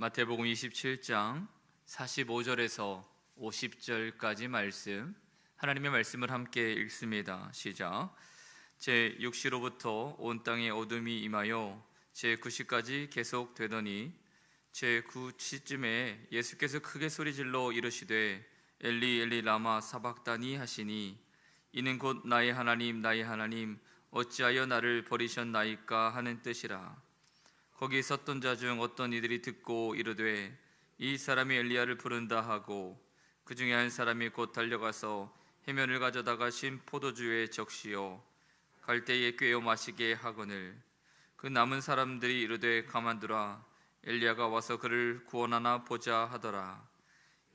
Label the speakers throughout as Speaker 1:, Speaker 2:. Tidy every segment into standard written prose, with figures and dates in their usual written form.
Speaker 1: 마태복음 27장 45절에서 50절까지 말씀, 하나님의 말씀을 함께 읽습니다. 시작. 제6시로부터 온 땅에 어둠이 임하여 제9시까지 계속되더니 제9시쯤에 예수께서 크게 소리질러 이르시되 엘리 엘리 라마 사박다니 하시니 이는 곧 나의 하나님 나의 하나님 어찌하여 나를 버리셨나이까 하는 뜻이라. 거기 섰던 자 중 어떤 이들이 듣고 이르되 이 사람이 엘리야를 부른다 하고 그 중에 한 사람이 곧 달려가서 해면을 가져다가 신 포도주에 적시어 갈대에 꿰어 마시게 하거늘 그 남은 사람들이 이르되 가만두라 엘리야가 와서 그를 구원하나 보자 하더라.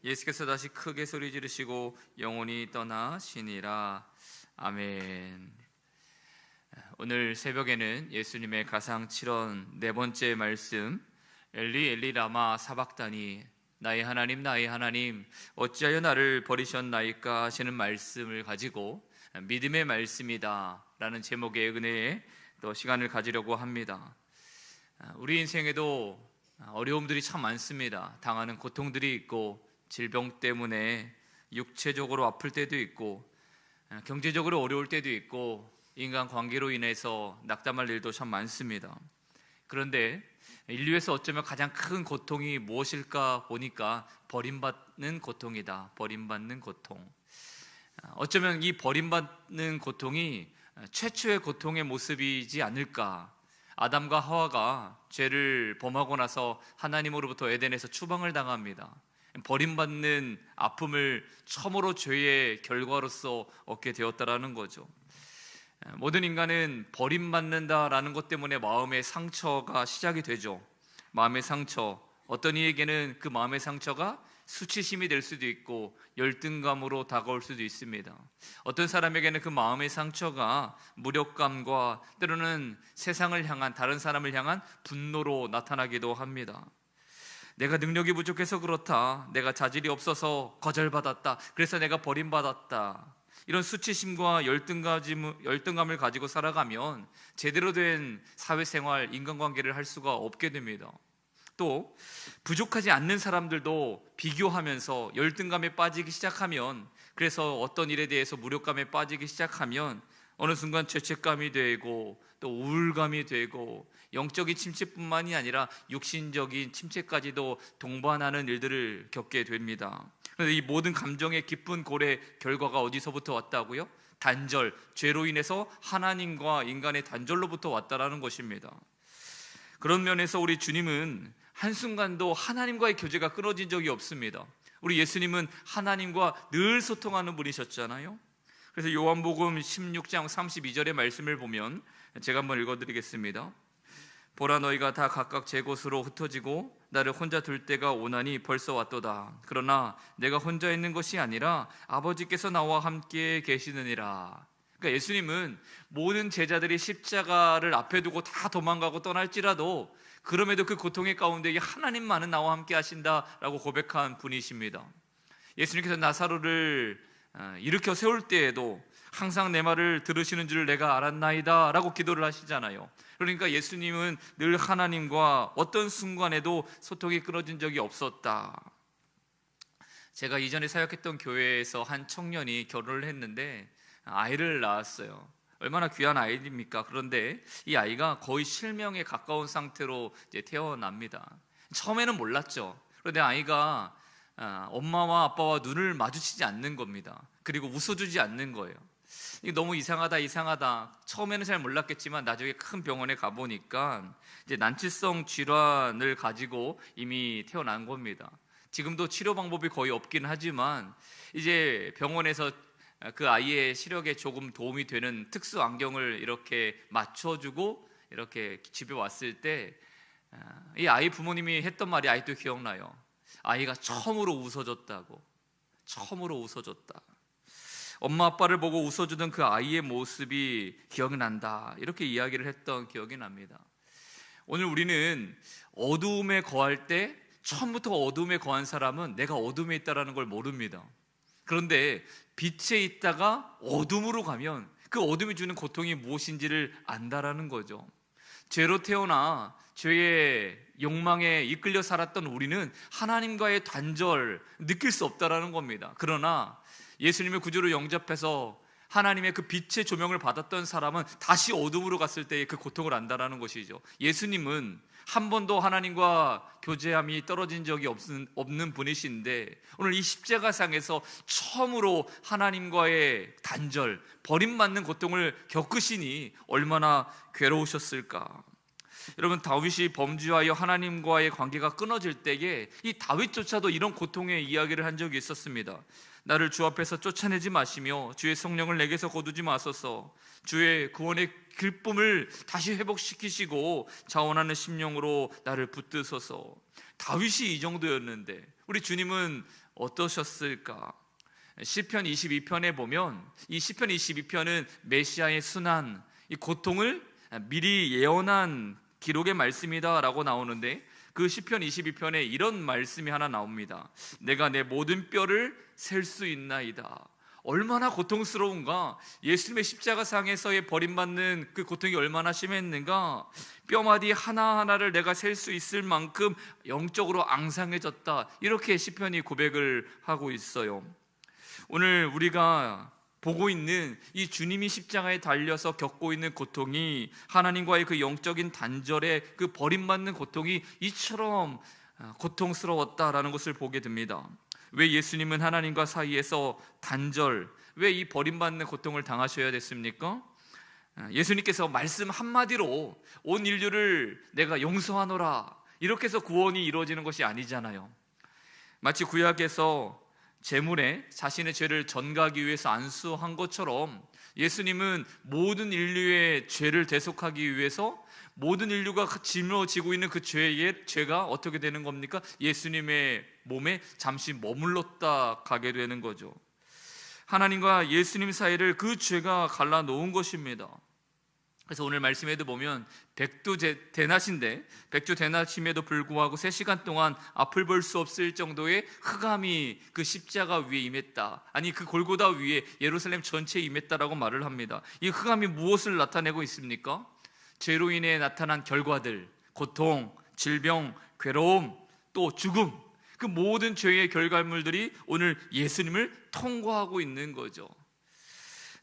Speaker 1: 예수께서 다시 크게 소리 지르시고 영원히 떠나시니라. 아멘. 오늘 새벽에는 예수님의 가상 7원 네 번째 말씀, 엘리 엘리 라마 사박다니 나의 하나님 나의 하나님 어찌하여 나를 버리셨나이까 하시는 말씀을 가지고 믿음의 말씀이다 라는 제목의 은혜에 또 시간을 가지려고 합니다. 우리 인생에도 어려움들이 참 많습니다. 당하는 고통들이 있고 질병 때문에 육체적으로 아플 때도 있고 경제적으로 어려울 때도 있고 인간관계로 인해서 낙담할 일도 참 많습니다. 그런데 인류에서 어쩌면 가장 큰 고통이 무엇일까 보니까 버림받는 고통이다. 버림받는 고통. 어쩌면 이 버림받는 고통이 최초의 고통의 모습이지 않을까. 아담과 하와가 죄를 범하고 나서 하나님으로부터 에덴에서 추방을 당합니다. 버림받는 아픔을 처음으로 죄의 결과로서 얻게 되었다라는 거죠. 모든 인간은 버림받는다라는 것 때문에 마음의 상처가 시작이 되죠. 마음의 상처, 어떤 이에게는 그 마음의 상처가 수치심이 될 수도 있고 열등감으로 다가올 수도 있습니다. 어떤 사람에게는 그 마음의 상처가 무력감과 때로는 세상을 향한, 다른 사람을 향한 분노로 나타나기도 합니다. 내가 능력이 부족해서 그렇다, 내가 자질이 없어서 거절받았다, 그래서 내가 버림받았다, 이런 수치심과 열등감을 가지고 살아가면 제대로 된 사회생활, 인간관계를 할 수가 없게 됩니다. 또 부족하지 않는 사람들도 비교하면서 열등감에 빠지기 시작하면, 그래서 어떤 일에 대해서 무력감에 빠지기 시작하면 어느 순간 죄책감이 되고 또 우울감이 되고 영적인 침체뿐만이 아니라 육신적인 침체까지도 동반하는 일들을 겪게 됩니다. 그런데 이 모든 감정의 깊은 골의 결과가 어디서부터 왔다고요? 단절, 죄로 인해서 하나님과 인간의 단절로부터 왔다라는 것입니다. 그런 면에서 우리 주님은 한순간도 하나님과의 교제가 끊어진 적이 없습니다. 우리 예수님은 하나님과 늘 소통하는 분이셨잖아요. 그래서 요한복음 16장 32절의 말씀을 보면 제가 한번 읽어드리겠습니다. 보라 너희가 다 각각 제 곳으로 흩어지고 나를 혼자 둘 때가 오나니 벌써 왔도다. 그러나 내가 혼자 있는 것이 아니라 아버지께서 나와 함께 계시느니라. 그러니까 예수님은 모든 제자들이 십자가를 앞에 두고 다 도망가고 떠날지라도 그럼에도 그 고통의 가운데 하나님만은 나와 함께 하신다라고 고백한 분이십니다. 예수님께서 나사로를 일으켜 세울 때에도 항상 내 말을 들으시는 줄 내가 알았나이다 라고 기도를 하시잖아요. 그러니까 예수님은 늘 하나님과 어떤 순간에도 소통이 끊어진 적이 없었다. 제가 이전에 사역했던 교회에서 한 청년이 결혼을 했는데 아이를 낳았어요. 얼마나 귀한 아이입니까? 그런데 이 아이가 거의 실명에 가까운 상태로 이제 태어납니다. 처음에는 몰랐죠. 그런데 아이가 엄마와 아빠와 눈을 마주치지 않는 겁니다. 그리고 웃어주지 않는 거예요. 이게 너무 이상하다. 처음에는 잘 몰랐겠지만 나중에 큰 병원에 가보니까 이제 난치성 질환을 가지고 이미 태어난 겁니다. 지금도 치료 방법이 거의 없긴 하지만 이제 병원에서 그 아이의 시력에 조금 도움이 되는 특수 안경을 이렇게 맞춰주고 이렇게 집에 왔을 때 이 아이 부모님이 했던 말이 아직도 기억나요. 아이가 처음으로 웃어줬다고. 처음으로 웃어줬다. 엄마 아빠를 보고 웃어주던 그 아이의 모습이 기억이 난다, 이렇게 이야기를 했던 기억이 납니다. 오늘 우리는 어두움에 거할 때 처음부터 어두움에 거한 사람은 내가 어둠에 있다는 걸 모릅니다. 그런데 빛에 있다가 어둠으로 가면 그 어둠이 주는 고통이 무엇인지를 안다라는 거죠. 죄로 태어나 죄의 욕망에 이끌려 살았던 우리는 하나님과의 단절 느낄 수 없다라는 겁니다. 그러나 예수님의 구주로 영접해서 하나님의 그 빛의 조명을 받았던 사람은 다시 어둠으로 갔을 때의 그 고통을 안다라는 것이죠. 예수님은 한 번도 하나님과 교제함이 떨어진 적이 없는 분이신데 오늘 이 십자가상에서 처음으로 하나님과의 단절, 버림받는 고통을 겪으시니 얼마나 괴로우셨을까. 여러분, 다윗이 범죄하여 하나님과의 관계가 끊어질 때에 이 다윗조차도 이런 고통의 이야기를 한 적이 있었습니다. 나를 주 앞에서 쫓아내지 마시며 주의 성령을 내게서 거두지 마소서. 주의 구원의 기쁨을 다시 회복시키시고 자원하는 심령으로 나를 붙드소서. 다윗이 이 정도였는데 우리 주님은 어떠셨을까? 시편 22편에 보면 이 시편 22편은 메시아의 순환, 이 고통을 미리 예언한 기록의 말씀이다라고 나오는데 그 시편 22편에 이런 말씀이 하나 나옵니다. 내가 내 모든 뼈를 셀 수 있나이다. 얼마나 고통스러운가. 예수님의 십자가상에서의 버림받는 그 고통이 얼마나 심했는가. 뼈마디 하나하나를 내가 셀 수 있을 만큼 영적으로 앙상해졌다. 이렇게 시편이 고백을 하고 있어요. 오늘 우리가 보고 있는 이 주님이 십자가에 달려서 겪고 있는 고통이, 하나님과의 그 영적인 단절의 그 버림받는 고통이 이처럼 고통스러웠다라는 것을 보게 됩니다. 왜 예수님은 하나님과 사이에서 단절, 왜 이 버림받는 고통을 당하셔야 됐습니까? 예수님께서 말씀 한마디로 온 인류를 내가 용서하노라 이렇게 해서 구원이 이루어지는 것이 아니잖아요. 마치 구약에서 제물에 자신의 죄를 전가하기 위해서 안수한 것처럼 예수님은 모든 인류의 죄를 대속하기 위해서 모든 인류가 짊어지고 있는 그 죄가 어떻게 되는 겁니까? 예수님의 몸에 잠시 머물렀다 가게 되는 거죠. 하나님과 예수님 사이를 그 죄가 갈라놓은 것입니다. 그래서 오늘 말씀에도 보면 백두대낮인데 백주대낮임에도 불구하고 3시간 동안 앞을 볼 수 없을 정도의 흑암이 그 십자가 위에 임했다. 아니 그 골고다 위에 예루살렘 전체에 임했다라고 말을 합니다. 이 흑암이 무엇을 나타내고 있습니까? 죄로 인해 나타난 결과들, 고통, 질병, 괴로움, 또 죽음, 그 모든 죄의 결과물들이 오늘 예수님을 통과하고 있는 거죠.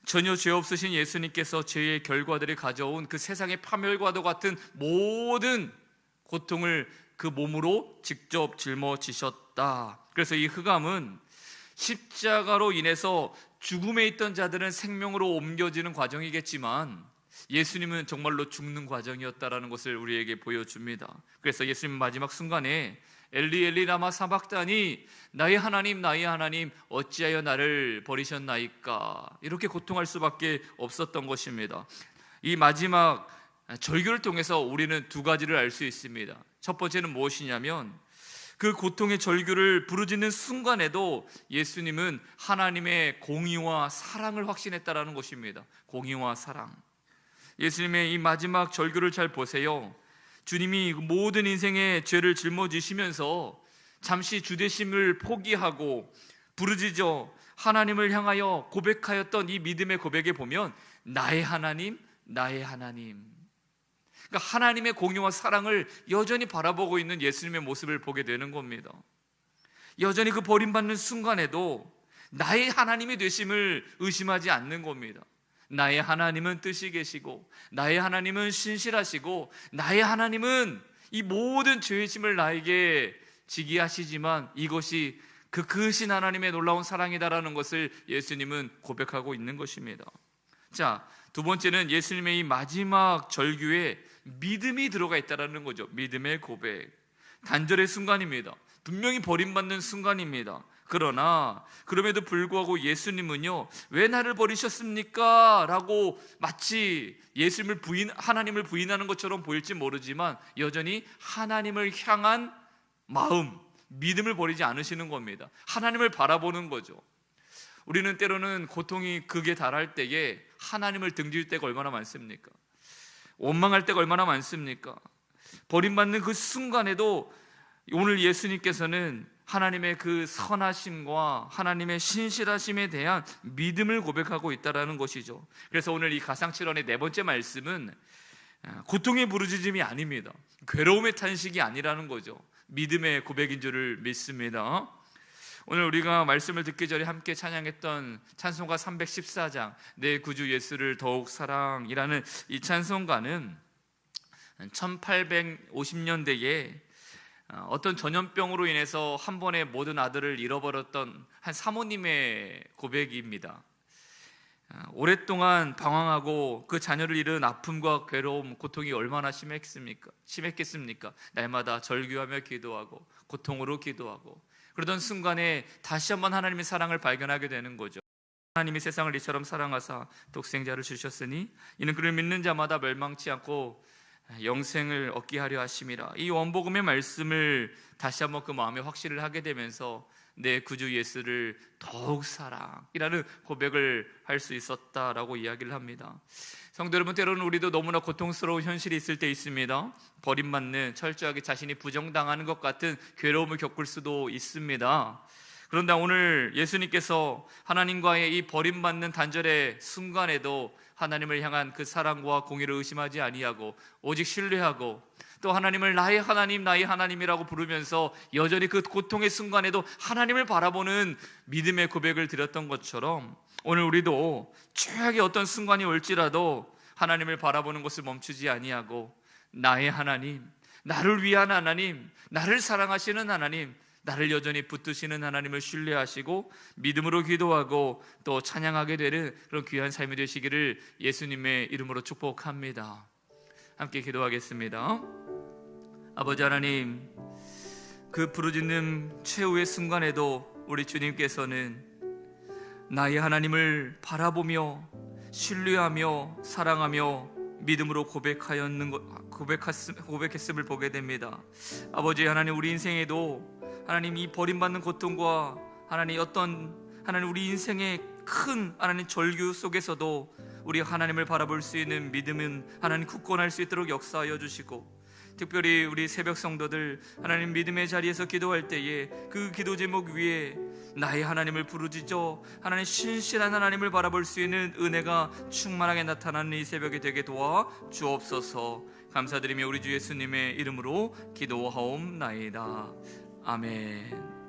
Speaker 1: 전혀 죄 없으신 예수님께서 죄의 결과들이 가져온 그 세상의 파멸과도 같은 모든 고통을 그 몸으로 직접 짊어지셨다. 그래서 이 흑암은 십자가로 인해서 죽음에 있던 자들은 생명으로 옮겨지는 과정이겠지만 예수님은 정말로 죽는 과정이었다라는 것을 우리에게 보여줍니다. 그래서 예수님 마지막 순간에 엘리 엘리 라마 사박다니, 나의 하나님 나의 하나님 어찌하여 나를 버리셨나이까, 이렇게 고통할 수밖에 없었던 것입니다. 이 마지막 절규를 통해서 우리는 두 가지를 알 수 있습니다. 첫 번째는 무엇이냐면 그 고통의 절규를 부르짖는 순간에도 예수님은 하나님의 공의와 사랑을 확신했다라는 것입니다. 공의와 사랑. 예수님의 이 마지막 절규를 잘 보세요. 주님이 모든 인생의 죄를 짊어지시면서 잠시 주되심을 포기하고 부르짖어 하나님을 향하여 고백하였던 이 믿음의 고백에 보면 나의 하나님, 나의 하나님, 그러니까 하나님의 공의와 사랑을 여전히 바라보고 있는 예수님의 모습을 보게 되는 겁니다. 여전히 그 버림받는 순간에도 나의 하나님이 되심을 의심하지 않는 겁니다. 나의 하나님은 뜻이 계시고 나의 하나님은 신실하시고 나의 하나님은 이 모든 죄의 짐을 나에게 지게 하시지만 이것이 그 크신 하나님의 놀라운 사랑이다라는 것을 예수님은 고백하고 있는 것입니다. 자, 두 번째는 예수님의 이 마지막 절규에 믿음이 들어가 있다는 거죠. 믿음의 고백. 단절의 순간입니다. 분명히 버림받는 순간입니다. 그러나 그럼에도 불구하고 예수님은요, 왜 나를 버리셨습니까? 라고 마치 예수님을 하나님을 부인하는 것처럼 보일지 모르지만 여전히 하나님을 향한 마음, 믿음을 버리지 않으시는 겁니다. 하나님을 바라보는 거죠. 우리는 때로는 고통이 극에 달할 때에 하나님을 등질 때가 얼마나 많습니까? 원망할 때가 얼마나 많습니까? 버림받는 그 순간에도 오늘 예수님께서는 하나님의 그 선하심과 하나님의 신실하심에 대한 믿음을 고백하고 있다는 것이죠. 그래서 오늘 이 가상칠언의 네 번째 말씀은 고통의 부르짖음이 아닙니다. 괴로움의 탄식이 아니라는 거죠. 믿음의 고백인 줄을 믿습니다. 오늘 우리가 말씀을 듣기 전에 함께 찬양했던 찬송가 314장 내 구주 예수를 더욱 사랑이라는 이 찬송가는 1850년대에 어떤 전염병으로 인해서 한 번에 모든 아들을 잃어버렸던 한 사모님의 고백입니다. 오랫동안 방황하고 그 자녀를 잃은 아픔과 괴로움, 고통이 얼마나 심했겠습니까? 날마다 절규하며 기도하고 고통으로 기도하고 그러던 순간에 다시 한번 하나님의 사랑을 발견하게 되는 거죠. 하나님이 세상을 이처럼 사랑하사 독생자를 주셨으니 이는 그를 믿는 자마다 멸망치 않고 영생을 얻게 하려 하심이라. 이 원복음의 말씀을 다시 한번 그 마음에 확신을 하게 되면서 내 구주 예수를 더욱 사랑이라는 고백을 할 수 있었다라고 이야기를 합니다. 성도 여러분, 때로는 우리도 너무나 고통스러운 현실이 있을 때 있습니다. 버림받는, 철저하게 자신이 부정당하는 것 같은 괴로움을 겪을 수도 있습니다. 그런데 오늘 예수님께서 하나님과의 이 버림받는 단절의 순간에도 하나님을 향한 그 사랑과 공의를 의심하지 아니하고 오직 신뢰하고 또 하나님을 나의 하나님, 나의 하나님이라고 부르면서 여전히 그 고통의 순간에도 하나님을 바라보는 믿음의 고백을 드렸던 것처럼 오늘 우리도 최악의 어떤 순간이 올지라도 하나님을 바라보는 것을 멈추지 아니하고 나의 하나님, 나를 위한 하나님, 나를 사랑하시는 하나님, 나를 여전히 붙드시는 하나님을 신뢰하시고 믿음으로 기도하고 또 찬양하게 되는 그런 귀한 삶이 되시기를 예수님의 이름으로 축복합니다. 함께 기도하겠습니다. 아버지 하나님, 그 부르짖는 최후의 순간에도 우리 주님께서는 나의 하나님을 바라보며 신뢰하며 사랑하며 믿음으로 고백했음을 보게 됩니다. 아버지 하나님, 우리 인생에도 하나님 이 버림받는 고통과 하나님 우리 인생의 큰 하나님 절규 속에서도 우리 하나님을 바라볼 수 있는 믿음은 하나님 굳건할 수 있도록 역사하여 주시고, 특별히 우리 새벽 성도들 하나님 믿음의 자리에서 기도할 때에 그 기도 제목 위에 나의 하나님을 부르짖어 하나님 신실한 하나님을 바라볼 수 있는 은혜가 충만하게 나타나는 이 새벽이 되게 도와 주옵소서. 감사드리며 우리 주 예수님의 이름으로 기도하옵나이다. 아멘.